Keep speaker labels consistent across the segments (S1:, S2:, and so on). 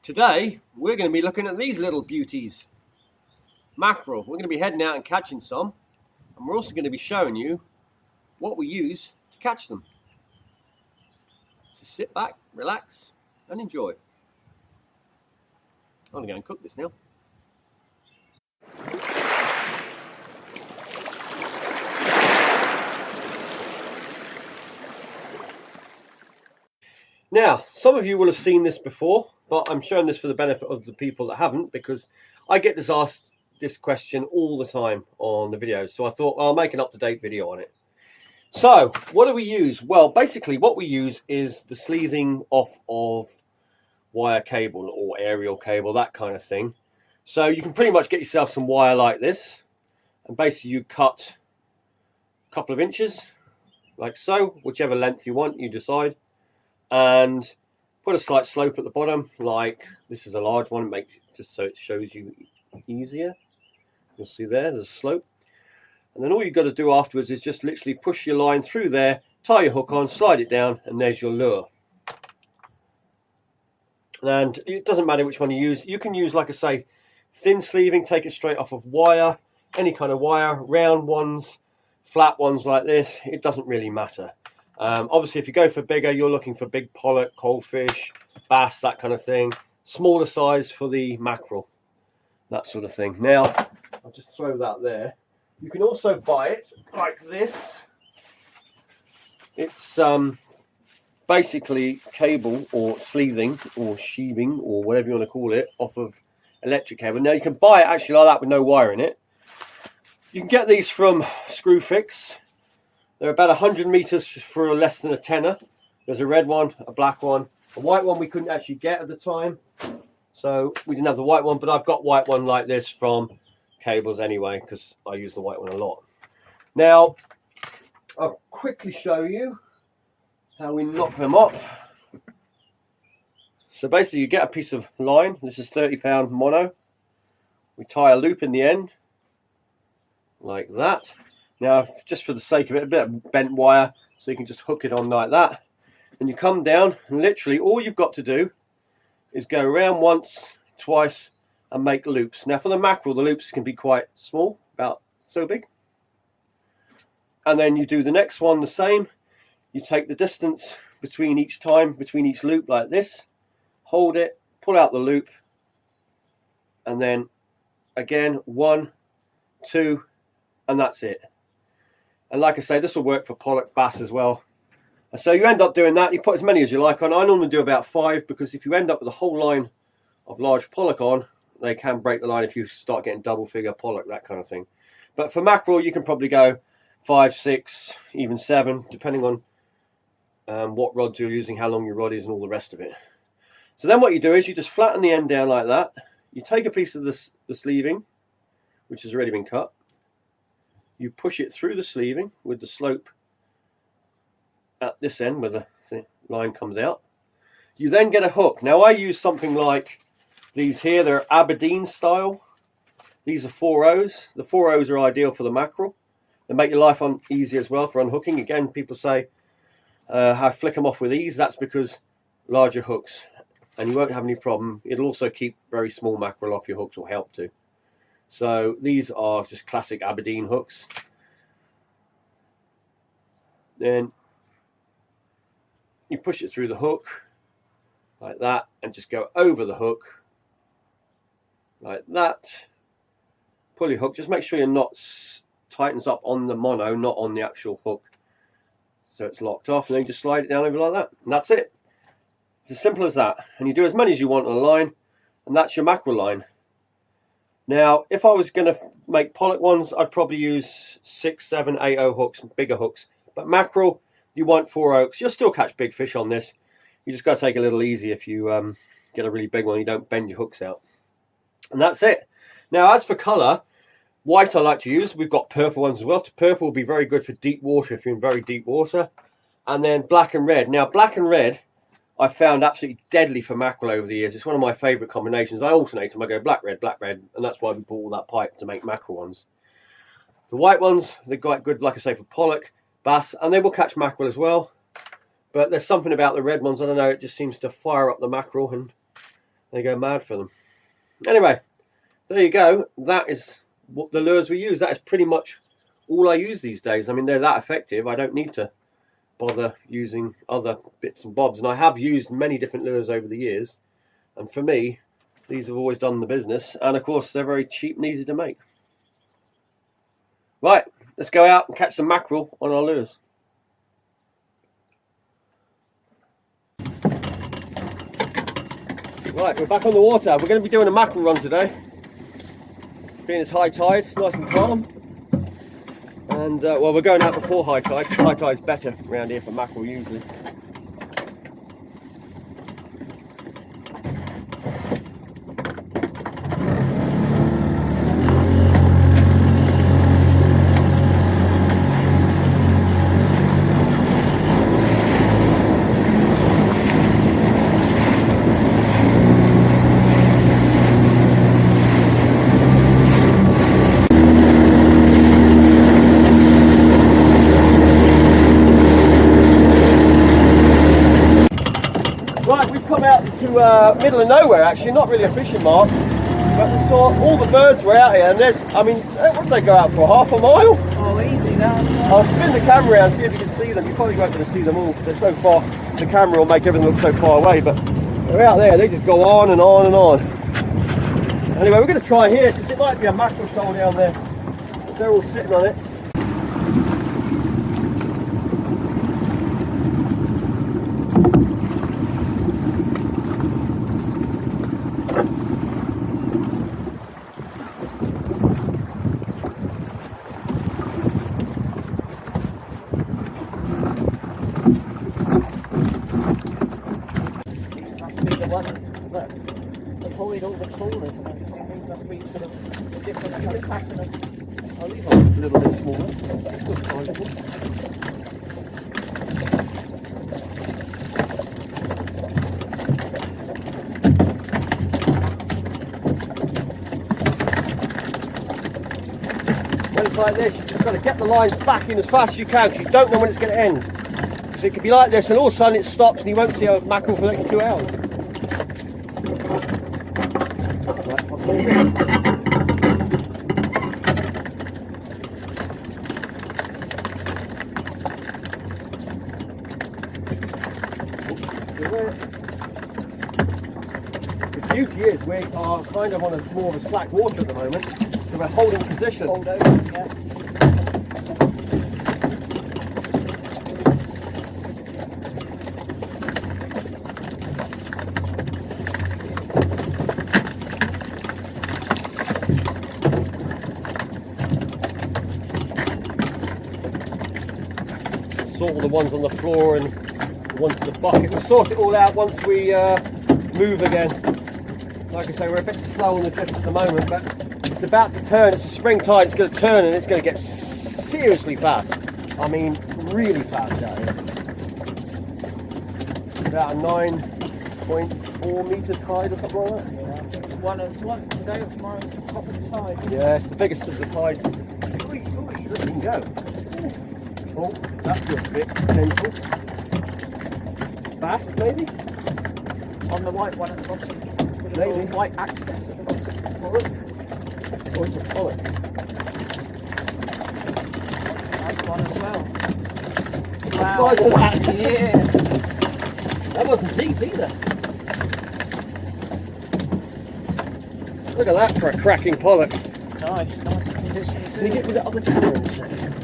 S1: Today we're going to be looking at these little beauties, mackerel. We're going to be heading out and catching some, and we're also going to be showing you what we use to catch them. So sit back, relax and enjoy. I'm going to go and cook this now. Now, some of you will have seen this before, but I'm showing this for the benefit of the people that haven't, because I get asked this question all the time on the videos. So I thought I'll make an up-to-date video on it. So what do we use? Well, basically what we use is the sleeving off of wire cable or aerial cable, that kind of thing. So you can pretty much get yourself some wire like this, and basically you cut a couple of inches like so, whichever length you want, you decide, and put a slight slope at the bottom. Like this is a large one, make just so it shows you easier. You'll see there's a slope, and then all you've got to do afterwards is just literally push your line through there, tie your hook on, slide it down, and there's your lure. And it doesn't matter which one you use. You can use, like I say, thin sleeving, take it straight off of wire, any kind of wire, round ones, flat ones like this, it doesn't really matter. Obviously, if you go for bigger, you're looking for big pollock, coalfish, bass, that kind of thing. Smaller size for the mackerel, that sort of thing. Now, I'll just throw that there. You can also buy it like this. It's basically cable or sleeving or sheathing or whatever you want to call it off of electric cable. Now, you can buy it actually like that with no wire in it. You can get these from Screwfix. They're about 100 meters for less than a tenner. There's a red one, a black one, a white one we couldn't actually get at the time, so we didn't have the white one, but I've got white one like this from Cables anyway, because I use the white one a lot. Now, I'll quickly show you how we knock them up. So basically you get a piece of line. This is 30-pound mono. We tie a loop in the end, like that. Now, just for the sake of it, a bit of bent wire, so you can just hook it on like that. And you come down, and literally all you've got to do is go around once, twice, and make loops. Now, for the mackerel, the loops can be quite small, about so big. And then you do the next one the same. You take the distance between each time, between each loop like this, hold it, pull out the loop, and then again, 1, 2, and that's it. And like I say, this will work for pollock, bass as well. And so you end up doing that. You put as many as you like on. I normally do about 5, because if you end up with a whole line of large pollock on, they can break the line if you start getting double figure pollock, that kind of thing. But for mackerel, you can probably go 5, 6, even 7, depending on what rods you're using, how long your rod is, and all the rest of it. So then what you do is you just flatten the end down like that. You take a piece of the sleeving, which has already been cut. You push it through the sleeving with the slope at this end where the line comes out. You then get a hook. Now I use something like these here. They're Aberdeen style. These are 4/0s. The 4/0s are ideal for the mackerel. They make your life easy as well for unhooking. Again, people say, I flick them off with ease. That's because larger hooks, and you won't have any problem. It'll also keep very small mackerel off your hooks, or help to. So these are just classic Aberdeen hooks. Then you push it through the hook like that, and just go over the hook like that. Pull your hook. Just make sure your knot tightens up on the mono, not on the actual hook, so it's locked off, and then you just slide it down over like that, and that's it. It's as simple as that. And you do as many as you want on a line, and that's your mackerel line. Now, if I was going to make pollock ones, I'd probably use 6, 7, 8/0 hooks, bigger hooks. But mackerel, you want 4/0. You'll still catch big fish on this. You just got to take it a little easy if you get a really big one. You don't bend your hooks out. And that's it. Now, as for colour, white I like to use. We've got purple ones as well. Purple will be very good for deep water if you're in very deep water. And then black and red. Now, black and red I've found absolutely deadly for mackerel over the years. It's one of my favourite combinations. I alternate them. I go black, red, and that's why we bought all that pipe to make mackerel ones. The white ones, they're quite good, like I say, for pollock, bass, and they will catch mackerel as well. But there's something about the red ones, I don't know, it just seems to fire up the mackerel, and They go mad for them. Anyway, there you go. That is what the lures we use. That is pretty much all I use these days. I mean, they're that effective. I don't need to bother using other bits and bobs. And I have used many different lures over the years. And for me, these have always done the business. And of course, they're very cheap and easy to make. Right, let's go out and catch some mackerel on our lures. Right, we're back on the water. We're going to be doing a mackerel run today. Being it's high tide, it's nice and calm. And, well, we're going out before high tide. High tide's better around here for mackerel usually. Right, we've come out to middle of nowhere actually, not really a fishing mark, but we saw all the birds were out here, and there's, I mean, what did they go out for, half a mile?
S2: Oh, easy now.
S1: I'll spin the camera around, see if you can see them. You probably won't be able to see them all because they're so far, the camera will make everything look so far away, but they're out there, they just go on and on and on. Anyway, we're going to try here because it might be a mackerel shoal down there, but they're all sitting on it.
S2: Avoid all the trawlers and everything. These must be sort of a different kind of pattern of. Oh, these are a little bit smaller. It's still sizable.
S1: When it's like this, you've just got to get the lines back in as fast as you can because you don't know when it's going to end. So it could be like this and all of a sudden it stops and you won't see a mackerel for the next 2 hours. The beauty is we are kind of on a more of a slack water at the moment, so we're holding position.
S2: Hold over, yeah.
S1: Sort all the ones on the floor and the ones in the bucket. We'll sort it all out once we move again. Like I say, we're a bit slow on the drift at the moment, but it's about to turn. It's a spring tide, it's going to turn and it's going to get seriously fast. I mean, really fast out here. About a 9.4 metre tide or something like that.
S2: Yeah. One today or tomorrow, top of the tide.
S1: Yeah, it's the biggest of the tides. Look, you can go. Oh, that's a bit potential. Bass, maybe?
S2: On the white one at the bottom. With a
S1: Maybe.
S2: little white accent at the bottom.
S1: Pollock? Or it's a pollock.
S2: That's one as well.
S1: The
S2: Wow.
S1: size of that.
S2: Yeah.
S1: That wasn't deep either. Look at that for a cracking pollock.
S2: Nice condition
S1: Can you
S2: too.
S1: get me that other camera in a second?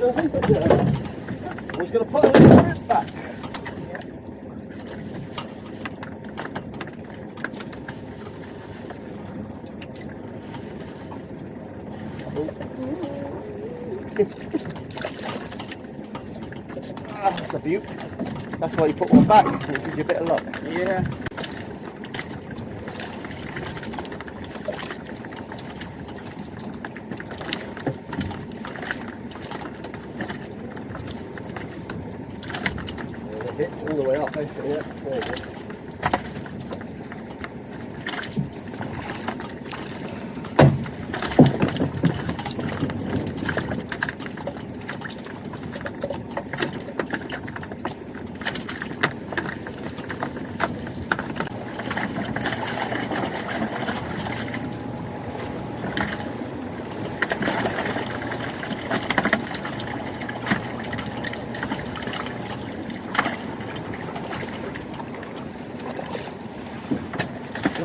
S1: I was going to put a little bit back. That's a beaut. That's why you put one back, it gives you a bit of luck.
S2: Yeah. all the way up, eh? Yeah, there you go.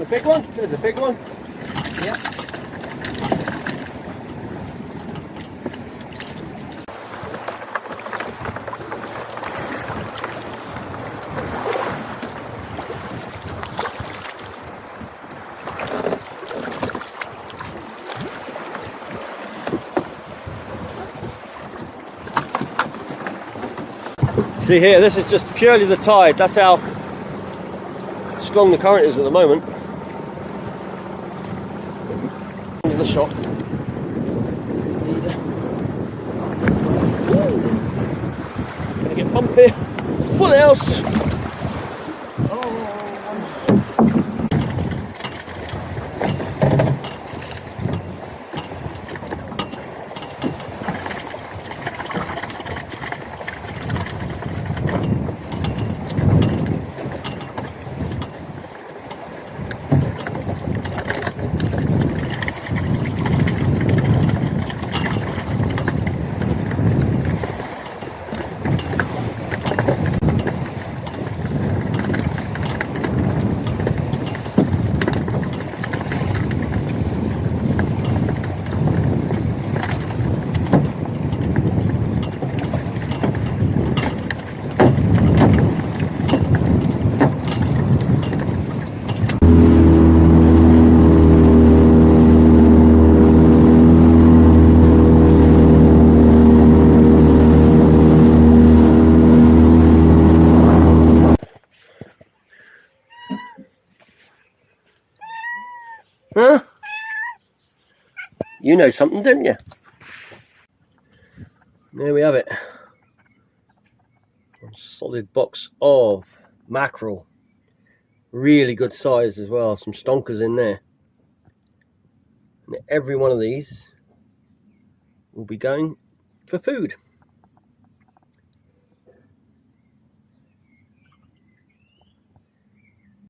S1: A big one? There's a big one.
S2: Yeah.
S1: See here, this is just purely the tide. That's how strong the current is at the moment. Into the shot. Gonna get bumpy. Full house. Huh? You know something, don't you? There we have it. A solid box of mackerel. Really good size as well. Some stonkers in there. And every one of these will be going for food.